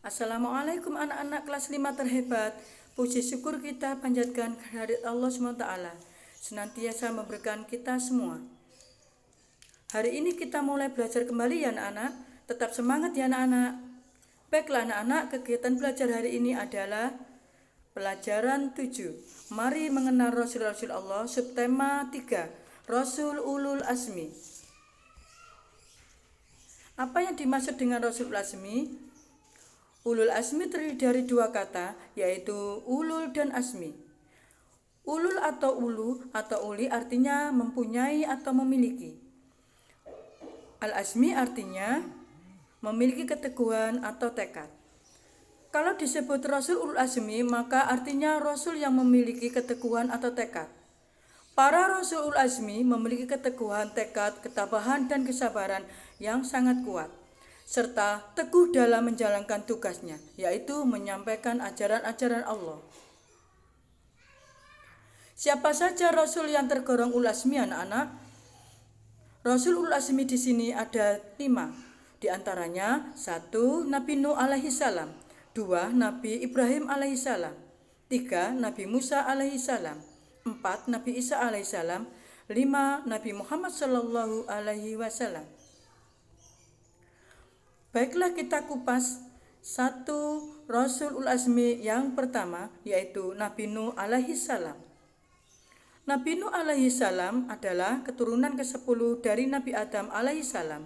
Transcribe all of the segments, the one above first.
Assalamualaikum anak-anak kelas 5 terhebat. Puji syukur kita panjatkan kehadirat Allah SWT, senantiasa memberikan kita semua. Hari ini kita mulai belajar kembali ya anak-anak. Tetap semangat ya anak-anak. Baiklah anak-anak, kegiatan belajar hari ini adalah pelajaran 7. Mari mengenal Rasul-Rasul Allah, subtema 3, Rasul Ulul Azmi. Apa yang dimaksud dengan Rasul Azmi? Ulul Azmi terdiri dari dua kata, yaitu ulul dan azmi. Ulul atau ulu atau uli artinya mempunyai atau memiliki. Al-azmi artinya memiliki keteguhan atau tekad. Kalau disebut Rasul Ulul Azmi, maka artinya Rasul yang memiliki keteguhan atau tekad. Para Rasul Ulul Azmi memiliki keteguhan, tekad, ketabahan, dan kesabaran yang sangat kuat, serta teguh dalam menjalankan tugasnya, yaitu menyampaikan ajaran-ajaran Allah. Siapa saja Rasul yang tergolong Ulul Azmi anak-anak? Rasul Ulul Azmi di sini ada 5. Di antaranya 1. Nabi Nuh alaihi salam, 2. Nabi Ibrahim alaihi salam, 3. Nabi Musa alaihi salam, 4. Nabi Isa alaihi salam, 5. Nabi Muhammad sallallahu alaihi wasallam. Baiklah kita kupas 1 Rasul Ulul Azmi yang pertama, yaitu Nabi Nuh alaihi salam. Nabi Nuh alaihi salam adalah keturunan ke-10 dari Nabi Adam alaihi salam.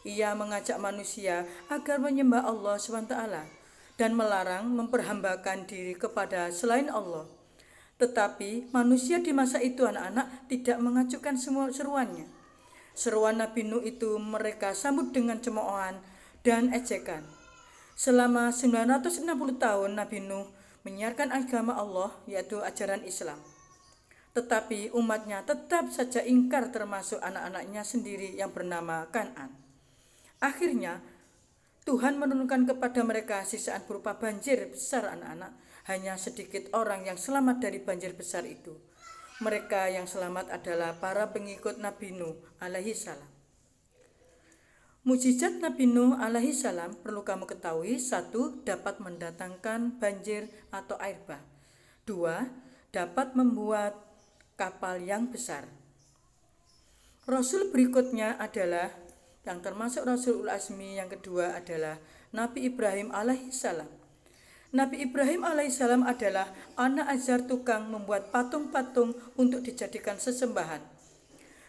Ia mengajak manusia agar menyembah Allah SWT dan melarang memperhambakan diri kepada selain Allah. Tetapi manusia di masa itu anak-anak tidak mengacukan semua seruannya. Seruan Nabi Nuh itu mereka sambut dengan cemoohan dan ejekan. Selama 960 tahun Nabi Nuh menyiarkan agama Allah, yaitu ajaran Islam. Tetapi umatnya tetap saja ingkar, termasuk anak-anaknya sendiri yang bernama Kan'an. Akhirnya Tuhan menurunkan kepada mereka siksaan berupa banjir besar anak-anak. Hanya sedikit orang yang selamat dari banjir besar itu. Mereka yang selamat adalah para pengikut Nabi Nuh alaihi salam. Mukjizat Nabi Nuh alaihi salam perlu kamu ketahui: 1. Dapat mendatangkan banjir atau air bah. 2. Dapat membuat kapal yang besar. Rasul berikutnya adalah, yang termasuk Rasul Ulul Azmi yang kedua adalah Nabi Ibrahim alaihi salam. Nabi Ibrahim alaihissalam adalah anak Azar, tukang membuat patung-patung untuk dijadikan sesembahan.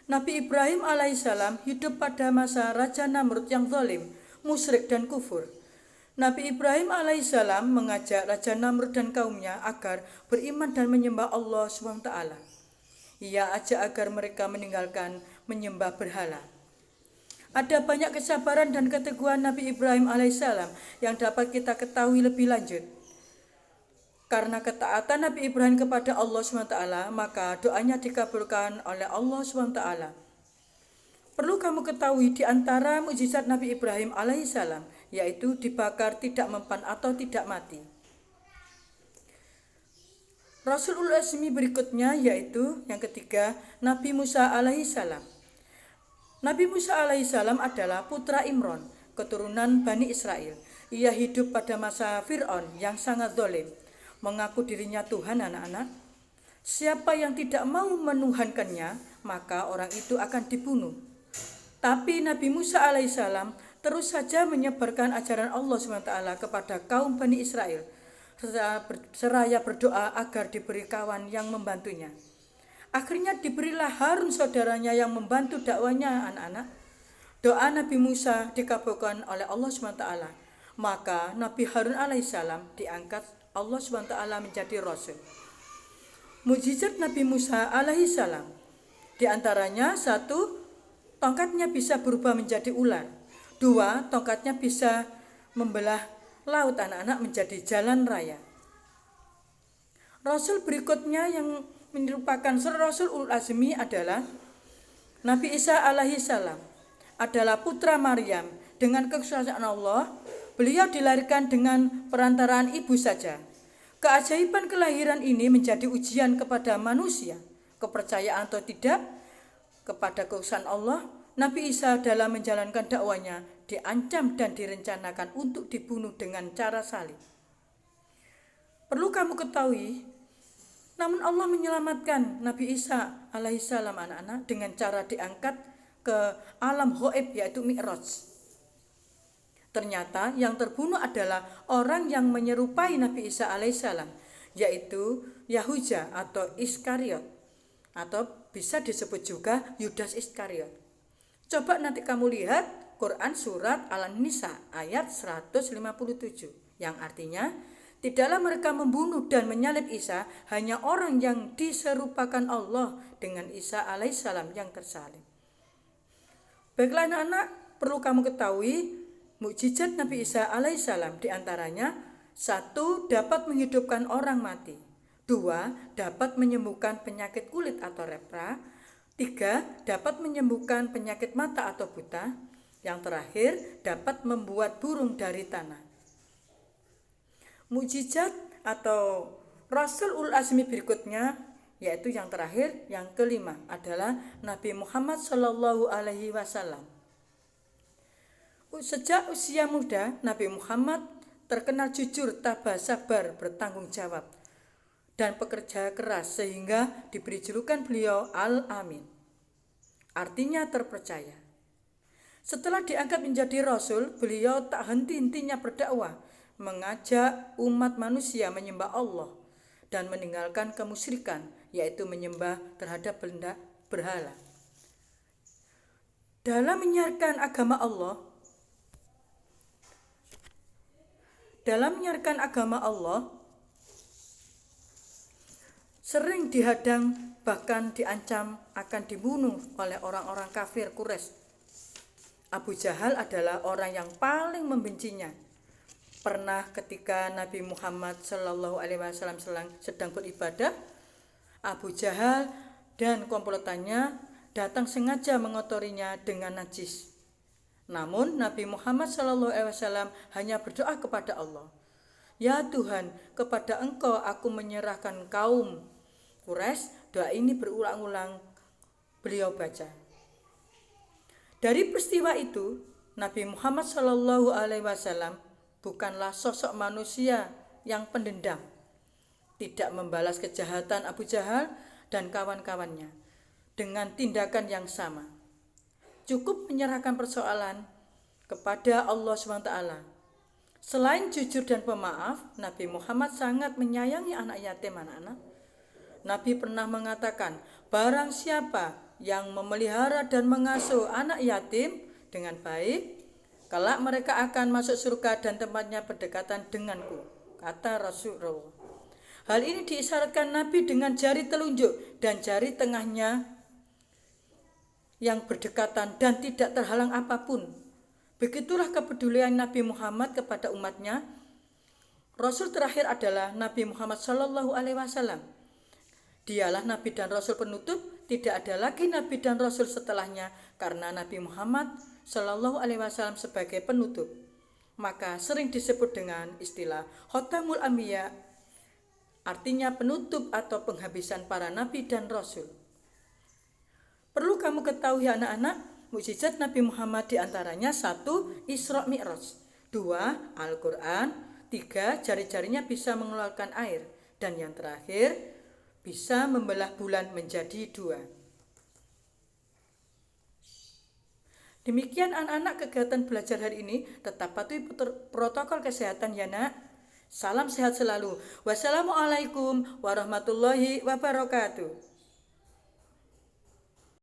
Nabi Ibrahim alaihissalam hidup pada masa Raja Namrud yang zalim, musyrik dan kufur. Nabi Ibrahim alaihissalam mengajak Raja Namrud dan kaumnya agar beriman dan menyembah Allah SWT. Ia ajak agar mereka meninggalkan menyembah berhala. Ada banyak kesabaran dan keteguhan Nabi Ibrahim alaihissalam yang dapat kita ketahui lebih lanjut. Karena ketaatan Nabi Ibrahim kepada Allah SWT, maka doanya dikabulkan oleh Allah SWT. Perlu kamu ketahui di antara mukjizat Nabi Ibrahim alaihissalam, yaitu dibakar tidak mempan atau tidak mati. Rasul Ulul Azmi berikutnya yaitu yang ketiga, Nabi Musa alaihissalam. Nabi Musa alaihissalam adalah putra Imron, keturunan Bani Israel. Ia hidup pada masa Fir'aun yang sangat zalim, mengaku dirinya Tuhan anak-anak. Siapa yang tidak mau menuhankannya, maka orang itu akan dibunuh. Tapi Nabi Musa alaihissalam terus saja menyebarkan ajaran Allah SWT kepada kaum Bani Israel, seraya berdoa agar diberi kawan yang membantunya. Akhirnya diberilah Harun saudaranya yang membantu dakwanya anak-anak. Doa Nabi Musa dikabulkan oleh Allah SWT. Maka Nabi Harun alaihissalam diangkat Allah SWT menjadi Rasul. Mukjizat Nabi Musa alaihissalam di antaranya 1. Tongkatnya bisa berubah menjadi ular. 2. Tongkatnya bisa membelah laut anak-anak menjadi jalan raya. Rasul berikutnya yang merupakan Rasul Ulul Azmi adalah Nabi Isa alaihi salam. Adalah putra Maryam. Dengan kekuasaan Allah, beliau dilahirkan dengan perantaraan ibu saja. Keajaiban kelahiran ini menjadi ujian kepada manusia, kepercayaan atau tidak kepada kekuasaan Allah Nabi Isa dalam menjalankan dakwanya diancam dan direncanakan untuk dibunuh dengan cara salib. Perlu kamu ketahui, namun Allah menyelamatkan Nabi Isa alaihissalam anak-anak dengan cara diangkat ke alam ghaib yaitu Mi'raj. Ternyata yang terbunuh adalah orang yang menyerupai Nabi Isa alaihissalam, yaitu Yahuda atau Iskariot, atau bisa disebut juga Yudas Iskariot. Coba nanti kamu lihat Quran surat Al-Nisa ayat 157 yang artinya, tidaklah mereka membunuh dan menyalib Isa, hanya orang yang diserupakan Allah dengan Isa alaihissalam yang tersalib. Baiklah anak-anak, perlu kamu ketahui mukjizat Nabi Isa alaihissalam diantaranya: 1. Dapat menghidupkan orang mati. 2. Dapat menyembuhkan penyakit kulit atau lepra. 3. Dapat menyembuhkan penyakit mata atau buta. Yang terakhir, dapat membuat burung dari tanah. Mukjizat atau Rasul Ulul Azmi berikutnya, yaitu yang terakhir, yang kelima adalah Nabi Muhammad Shallallahu Alaihi Wasallam. Sejak usia muda, Nabi Muhammad terkenal jujur, tabah, sabar, bertanggung jawab, dan pekerja keras, sehingga diberi julukan beliau Al-Amin, artinya terpercaya. Setelah diangkat menjadi Rasul, beliau tak henti-hentinya berdakwah, mengajak umat manusia menyembah Allah dan meninggalkan kemusyrikan, yaitu menyembah terhadap benda berhala. Dalam menyiarkan agama Allah, sering dihadang, bahkan diancam akan dibunuh oleh orang-orang kafir Quraisy. Abu Jahal adalah orang yang paling membencinya. Pernah ketika Nabi Muhammad Shallallahu Alaihi Wasallam sedang beribadah, Abu Jahal dan komplotannya datang sengaja mengotorinya dengan najis. Namun Nabi Muhammad Shallallahu Alaihi Wasallam hanya berdoa kepada Allah, "Ya Tuhan, kepada Engkau aku menyerahkan kaum Quraisy." Doa ini berulang-ulang beliau baca. Dari peristiwa itu, Nabi Muhammad Shallallahu Alaihi Wasallam bukanlah sosok manusia yang pendendam, tidak membalas kejahatan Abu Jahal dan kawan-kawannya dengan tindakan yang sama. Cukup menyerahkan persoalan kepada Allah SWT. Selain jujur dan pemaaf, Nabi Muhammad sangat menyayangi anak yatim anak-anak. Nabi pernah mengatakan, barang siapa yang memelihara dan mengasuh anak yatim dengan baik, kelak mereka akan masuk surga dan tempatnya berdekatan denganku, kata Rasulullah. Hal ini diisyaratkan Nabi dengan jari telunjuk dan jari tengahnya yang berdekatan dan tidak terhalang apapun. Begitulah kepedulian Nabi Muhammad kepada umatnya. Rasul terakhir adalah Nabi Muhammad Shallallahu Alaihi Wasallam. Dialah Nabi dan Rasul penutup, tidak ada lagi Nabi dan Rasul setelahnya, karena Nabi Muhammad Shallallahu Alaihi Wasallam sebagai penutup. Maka sering disebut dengan istilah Khotamul Anbiya, artinya penutup atau penghabisan para Nabi dan Rasul. Perlu kamu ketahui anak-anak, mukjizat Nabi Muhammad diantaranya 1. Isra Mi'raj, 2. Al-Quran, 3. Jari-jarinya bisa mengeluarkan air, dan yang terakhir bisa membelah bulan menjadi 2. Demikian anak-anak kegiatan belajar hari ini. Tetap patuhi protokol kesehatan ya nak. Salam sehat selalu. Wassalamualaikum warahmatullahi wabarakatuh.